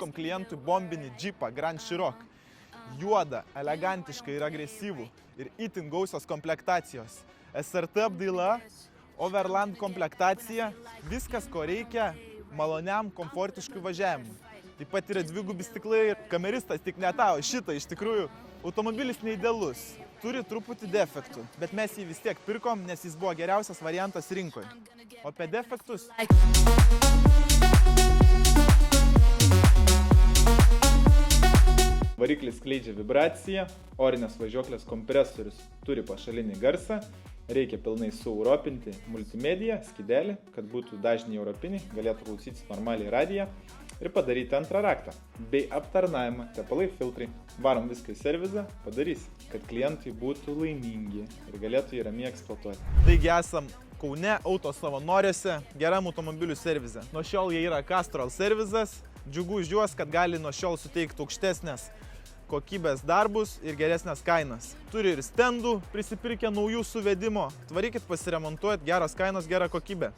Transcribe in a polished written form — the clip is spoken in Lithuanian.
pirkom klientui bombinį Jeepą Grand Cherokee. Juoda, elegantiška ir agresyvų ir itin gausios komplektacijos. SRT apdaila, Overland komplektacija, viskas, ko reikia maloniam, komfortiškui važiavimui. Taip pat yra dvigubi stiklai ir kameristas tik netavo šitą, iš tikrųjų, automobilis neidealus, turi truputį defektų, bet mes jį vis tiek pirkom, nes jis buvo geriausias variantas rinkoje. O apie defektus... Variklis skleidžia vibraciją, orinės važiuoklės kompresorius turi pašalinį garsą, reikia pilnai sueuropinti multimediją, skydelį, kad būtų dažniai europiniai, galėtų klausytis normaliai radiją ir padaryti antrą raktą, bei aptarnavimą, tepalai, filtrai. Varom viską į servizą, padarys, kad klientai būtų laimingi ir galėtų jį ramiai eksploatuoti. Taigi esam Kaune, auto savanoriuose, geram automobilių servize. Nuo šiol jie yra Castrol servizas, džiugu už juos, kad gali nuo šiol suteikti aukštesnės kokybės darbus ir geresnės kainas. Turi ir stendų, prisipirkę naujų suvedimo. Tvarykit, pasiremontuojat, geros kainos, gera kokybė.